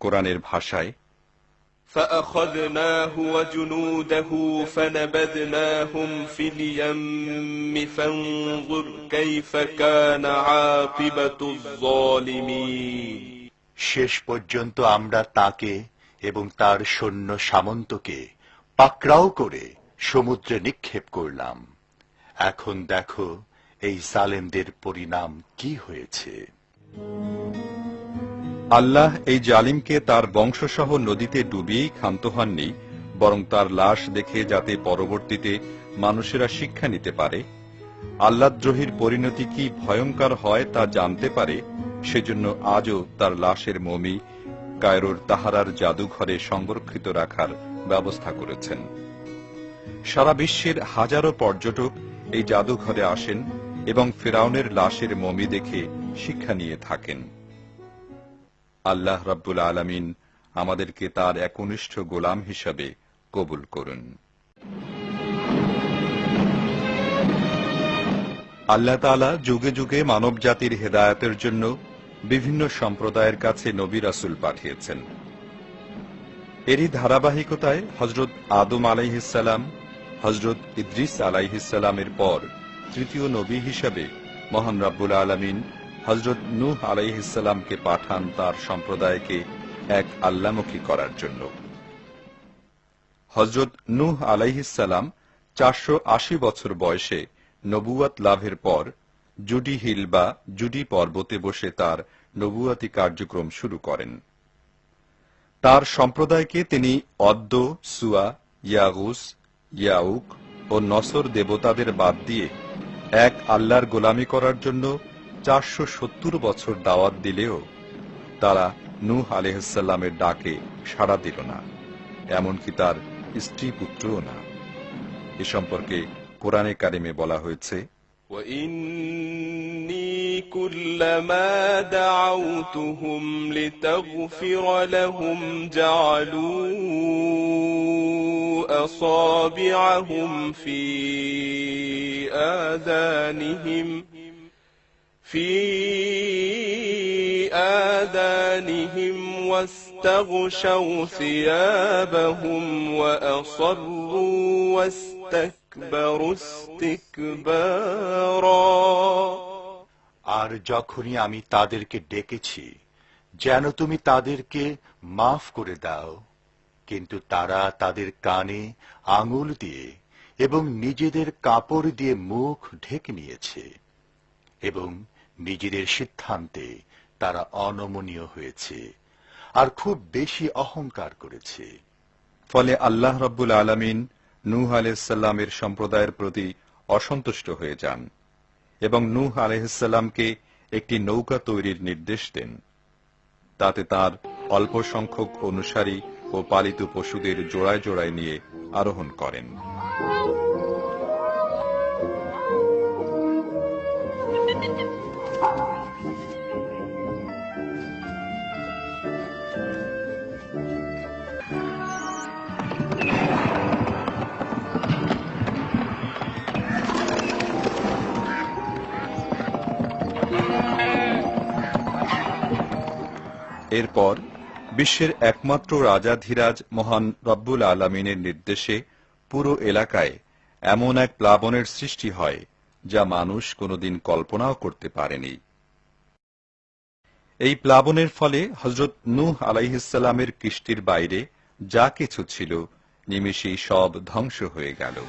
কোরআনের ভাষায়, فأخذناه وجنوده فنبذناهم في اليم فانظر كيف كان عاقبة الظالمين। শেষ পর্যন্ত আমরা তাকে এবং তার সৈন্য সামন্তকে পাকড়াও করে সমুদ্রে নিক্ষেপ করলাম। এখন দেখো এই জালেমদের পরিণাম কি হয়েছে। আল্লাহ এই জালিমকে তার বংশসহ নদীতে ডুবিয়েই ক্ষান্ত হননি, বরং তার লাশ দেখে যাতে পরবর্তীতে মানুষেরা শিক্ষা নিতে পারে, আল্লাহদ্রোহীর পরিণতি কি ভয়ঙ্কর হয় তা জানতে পারে, সেজন্য আজও তার লাশের মমি কায়রোর তাহারার জাদুঘরে সংরক্ষিত রাখার ব্যবস্থা করেছেন। সারা বিশ্বের হাজারো পর্যটক এই জাদুঘরে আসেন এবং ফিরাউনের লাশের মমি দেখে শিক্ষা নিয়ে থাকেন। আল্লাহ রাব্বুল আলামিন আমাদেরকে তার একনিষ্ঠ গোলাম হিসাবে কবুল করুন। আল্লাহ তাআলা যুগে যুগে মানব জাতির হেদায়েতের জন্য বিভিন্ন সম্প্রদায়ের কাছে নবী রাসূল পাঠিয়েছেন। এরই ধারাবাহিকতায় হযরত আদম আলাইহিস সালাম, হযরত ইদ্রিস আলাইহিস সালামের পর তৃতীয় নবী হিসাবে মহান রব্বুল আলামিন হযরত নূহ আলাইহিস সালামকে পাঠান তার সম্প্রদায়কে এক আল্লাহমুখী করার জন্য। হযরত নূহ আলাইহিস সালাম 480 বছর বয়সে নবুয়ত লাভের পর জুডি হিল বা জুডি পর্বতে বসে তার নবুয়তি কার্যক্রম শুরু করেন। তার সম্প্রদায়কে তিনি অদ্দ, সুয়া, ইয়াগুস, ইয়াউক ও নসর দেবতাদের বাদ দিয়ে এক আল্লাহর গোলামি করার জন্য 470 বছর দাওয়াত দিলেও তারা নূহ আলাইহিস সালামের ডাকে সাড়া দিল না, এমনকি তার স্ত্রী পুত্রও না। এ সম্পর্কে কোরআনে কারিমে বলা হয়েছে, وَإِنِّي كُلَّمَا دَعَوْتُهُمْ لِتَغْفِرَ لَهُمْ جَعَلُوا أَصَابِعَهُمْ فِي آذَانِهِمْ واستغشوا ثيابهم وأصروا واستكبروا استكبارا। আর যখনই আমি তাদেরকে ডেকেছি যেন তুমি তাদেরকে মাফ করে দাও, কিন্তু তারা তাদের কানে আঙুল দিয়ে এবং নিজেদের কাপড় দিয়ে মুখ ঢেকে নিয়েছে এবং নিজেদের সিদ্ধান্তে তারা অনমনীয় হয়েছে আর খুব বেশি অহংকার করেছে। ফলে আল্লাহ রাব্বুল আলামিন নূহ আলাইহিস সালামের সম্প্রদায়ের প্রতি অসন্তুষ্ট হয়ে যান এবং নূহ আলাইহিস সালামকে একটি নৌকা তৈরির নির্দেশ দেন। তাতে তার অল্প সংখ্যক অনুসারী ও পালিত পশুদের জোড়ায় জোড়ায় নিয়ে আরোহণ করেন। এরপর বিশ্বের একমাত্র রাজাধিরাজ মহান রব্বুল আলামিনের নির্দেশে পুরো এলাকায় এমন এক প্লাবনের সৃষ্টি হয় যা মানুষ কোনোদিন কল্পনাও করতে পারেনি। এই প্লাবনের ফলে হযরত নূহ আলাইহিস সালামের কিস্তির বাইরে যা কিছু ছিল নিমেষেই সব ধ্বংস হয়ে গেল।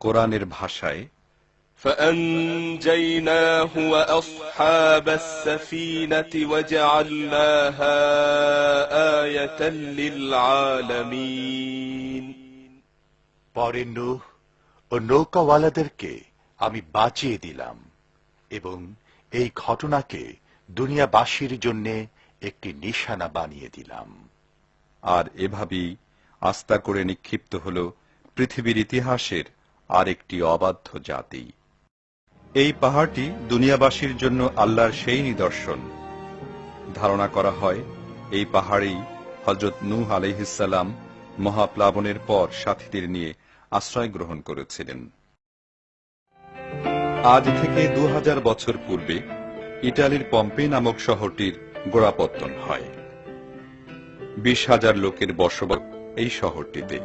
কোরআনের ভাষায়, فأنجيناه وأصحاب السفينة وجعلناها آية للعالمين পরে নূহ ও নৌকাওয়ালাদেরকে আমি বাঁচিয়ে দিলাম এবং এই ঘটনাকে দুনিয়াবাসীর জন্য একটি নিশানা বানিয়ে দিলাম। আর এভাবেই আস্থা করে নিক্ষিপ্ত হল পৃথিবীর ইতিহাসের আরেকটি অবাধ্য জাতি। এই পাহাড়টি দুনিয়াবাসীর জন্য আল্লাহর সেই নিদর্শন। ধারণা করা হয় এই পাহাড়েই হযরত নূহ আলাইহিস সালাম মহাপ্লাবনের পর সাথীদের নিয়ে আশ্রয় গ্রহণ করেছিলেন। আজ থেকে 2000 বছর পূর্বে ইটালির পম্পে নামক শহরটির গোড়াপত্তন হয়। 20,000 লোকের বসবাস এই শহরটিতে।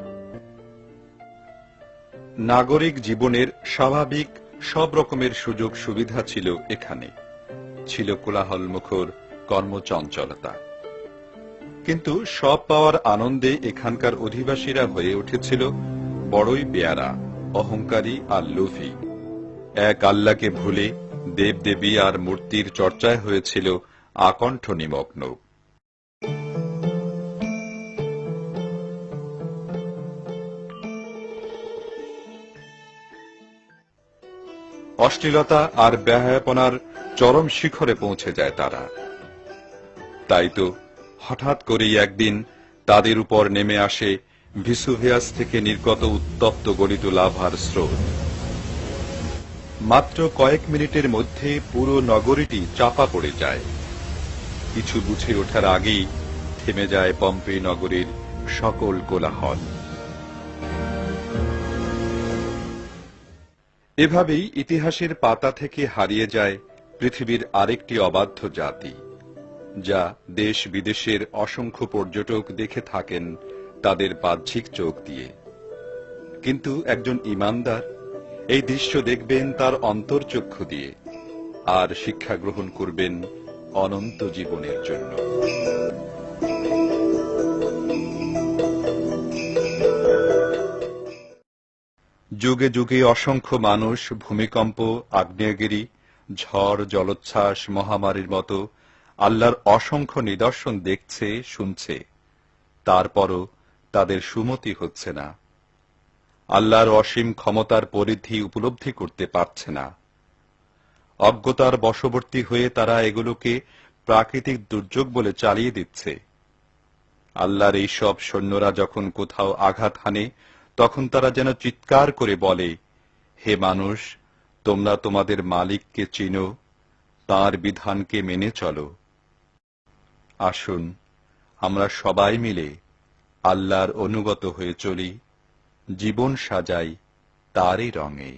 নাগরিক জীবনের স্বাভাবিক সব রকমের সুযোগ সুবিধা ছিল এখানে। ছিল কোলাহলমুখর কর্মচঞ্চলতা, কিন্তু সব পাওয়ার আনন্দে এখানকার অধিবাসীরা হয়ে উঠেছিল বড়ই বেয়ারা, অহংকারী আর লোভী। এক আল্লাহকে ভুলে দেবদেবী আর মূর্তির চর্চায় হয়েছিল আকণ্ঠ নিমগ্ন। অশ্লীলতা আর ব্যয়াপনার চরম শিখরে পৌঁছে যায় তারা। তাই তো হঠাৎ করেই একদিন তাদের উপর নেমে আসে ভিসুভিয়াস থেকে নির্গত উত্তপ্ত গলিত লাভার স্রোত। মাত্র কয়েক মিনিটের মধ্যে পুরো নগরীটি চাপা পড়ে যায়। কিছু বুঝে ওঠার আগেই থেমে যায় পম্পে নগরীর সকল কোলাহল। এভাবেই ইতিহাসের পাতা থেকে হারিয়ে যায় পৃথিবীর আরেকটি অবাধ্য জাতি, যা দেশ বিদেশের অসংখ্য পর্যটক দেখে থাকেন তাদের বাহ্যিক চোখ দিয়ে। কিন্তু একজন ঈমানদার এই দৃশ্য দেখবেন তার অন্তর্চক্ষু দিয়ে, আর শিক্ষা গ্রহণ করবেন অনন্ত জীবনের জন্য। যুগে যুগে অসংখ্য মানুষ ভূমিকম্প, আগ্নেয়গিরি, ঝড়, জলোচ্ছ্বাস, মহামারীর মতো আল্লাহর অসংখ্য নিদর্শন দেখছে, শুনছে, তারপরও তাদের সুমতি হচ্ছে না। আল্লাহর অসীম ক্ষমতার পরিধি উপলব্ধি করতে পারছে না। অজ্ঞতার বশবর্তী হয়ে তারা এগুলোকে প্রাকৃতিক দুর্যোগ বলে চালিয়ে দিচ্ছে। আল্লাহর এই সব সৈন্যরা যখন কোথাও আঘাত হানে, তখন তারা যেন চিৎকার করে বলে, হে মানুষ, তোমরা তোমাদের মালিককে চিনো, তাঁর বিধানকে মেনে চলো। আসুন আমরা সবাই মিলে আল্লাহর অনুগত হয়ে চলি, জীবন সাজাই তারই রঙে।